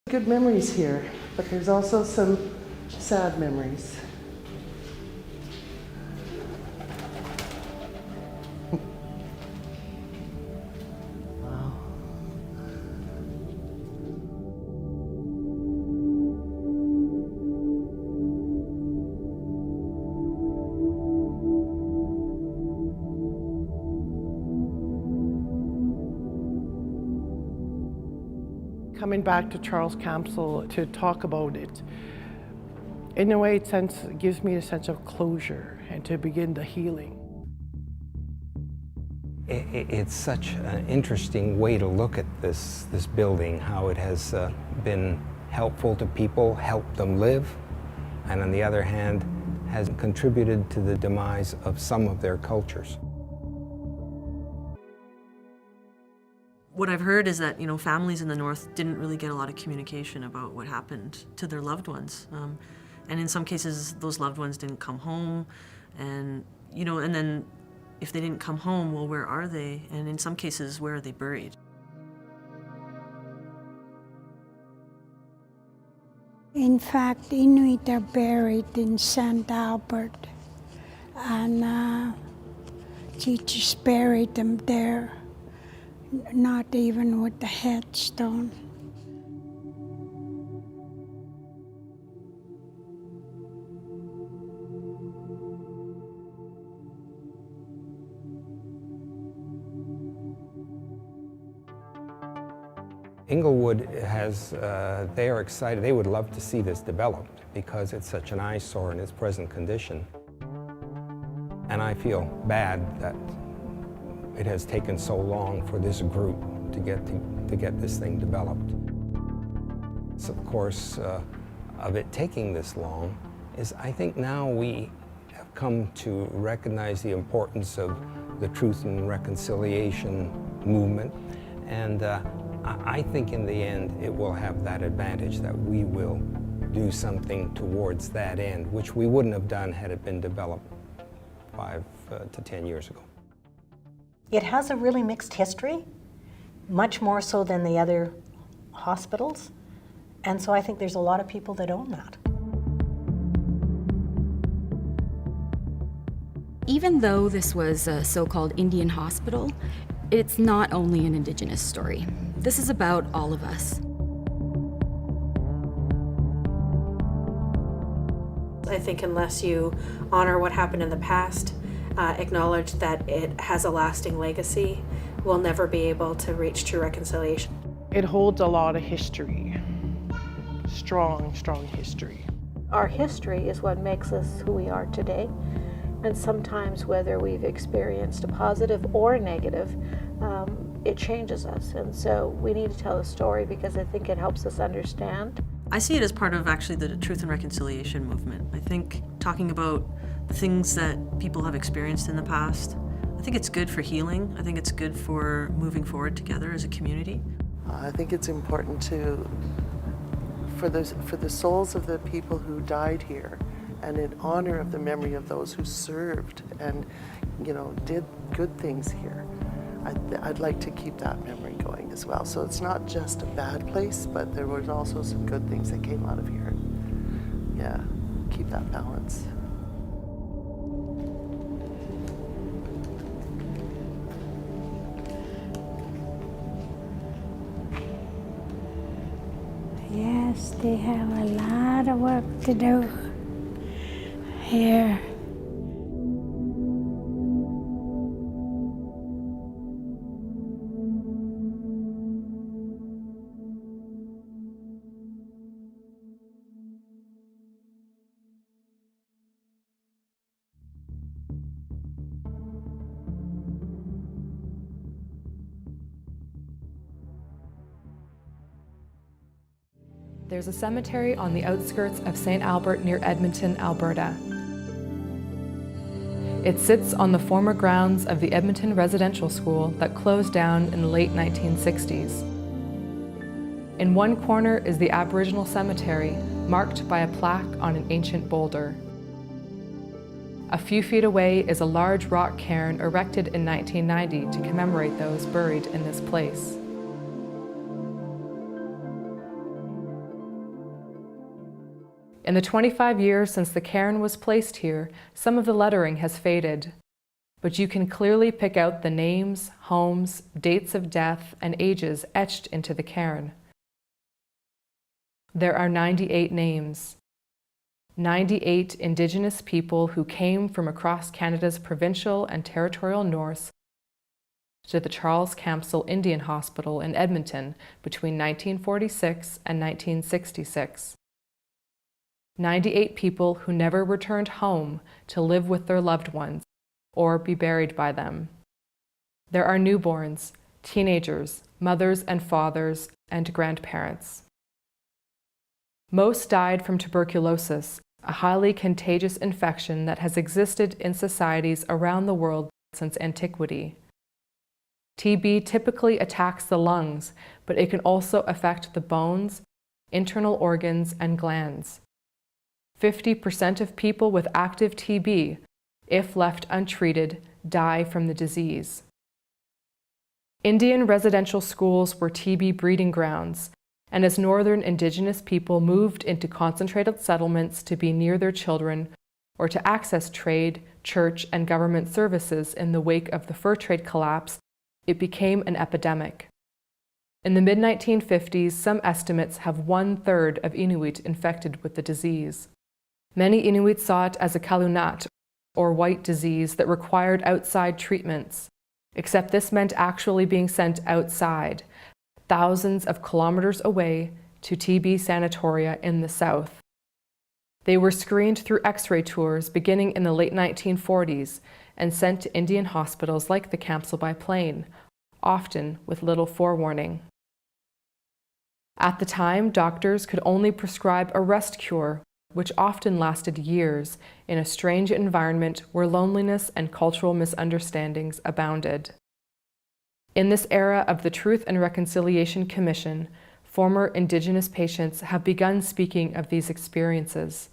Good memories here, but there's also some sad memories. Wow. Coming back to Charles Camsell to talk about it, in a way, it gives me a sense of closure and to begin the healing. It's such an interesting way to look at this building, how it has been helpful to people, helped them live, and on the other hand, has contributed to the demise of some of their cultures. What I've heard is that, families in the North didn't really get a lot of communication about what happened to their loved ones. And in some cases, those loved ones didn't come home. And, and then if they didn't come home, well, where are they? And in some cases, where are they buried? In fact, Inuit are buried in St. Albert, and teachers buried them there. Not even with the headstone. Inglewood has, they are excited, they would love to see this developed because it's such an eyesore in its present condition. And I feel bad that it has taken so long for this group to get this thing developed. So of course, of it taking this long is I think now we have come to recognize the importance of the Truth and Reconciliation movement, and I think in the end it will have that advantage that we will do something towards that end, which we wouldn't have done had it been developed 5 to 10 years ago. It has a really mixed history, much more so than the other hospitals. And so I think there's a lot of people that own that. Even though this was a so-called Indian hospital, it's not only an Indigenous story. This is about all of us. I think unless you honor what happened in the past, acknowledge that it has a lasting legacy, we'll never be able to reach true reconciliation. It holds a lot of history, strong, strong history. Our history is what makes us who we are today, and sometimes whether we've experienced a positive or a negative, it changes us, and so we need to tell a story because I think it helps us understand. I see it as part of actually the Truth and Reconciliation movement. I think talking about the things that people have experienced in the past, I think it's good for healing. I think it's good for moving forward together as a community. I think it's important for the souls of the people who died here, and in honor of the memory of those who served and did good things here. I'd like to keep that memory going as well. So it's not just a bad place, but there was also some good things that came out of here. Yeah, keep that balance. Yes, they have a lot of work to do here. There's a cemetery on the outskirts of St. Albert near Edmonton, Alberta. It sits on the former grounds of the Edmonton Residential School that closed down in the late 1960s. In one corner is the Aboriginal cemetery, marked by a plaque on an ancient boulder. A few feet away is a large rock cairn erected in 1990 to commemorate those buried in this place. In the 25 years since the cairn was placed here, some of the lettering has faded, but you can clearly pick out the names, homes, dates of death, and ages etched into the cairn. There are 98 names. 98 Indigenous people who came from across Canada's provincial and territorial north to the Charles Camsell Indian Hospital in Edmonton between 1946 and 1966. 98 people who never returned home to live with their loved ones or be buried by them. There are newborns, teenagers, mothers and fathers, and grandparents. Most died from tuberculosis, a highly contagious infection that has existed in societies around the world since antiquity. TB typically attacks the lungs, but it can also affect the bones, internal organs, and glands. 50% of people with active TB, if left untreated, die from the disease. Indian residential schools were TB breeding grounds, and as northern Indigenous people moved into concentrated settlements to be near their children or to access trade, church, and government services in the wake of the fur trade collapse, it became an epidemic. In the mid-1950s, some estimates have 1/3 of Inuit infected with the disease. Many Inuit saw it as a kalunat, or white disease that required outside treatments, except this meant actually being sent outside, thousands of kilometers away to TB sanatoria in the south. They were screened through X-ray tours beginning in the late 1940s and sent to Indian hospitals like the Camsell by plane, often with little forewarning. At the time, doctors could only prescribe a rest cure, which often lasted years in a strange environment where loneliness and cultural misunderstandings abounded. In this era of the Truth and Reconciliation Commission, former Indigenous patients have begun speaking of these experiences.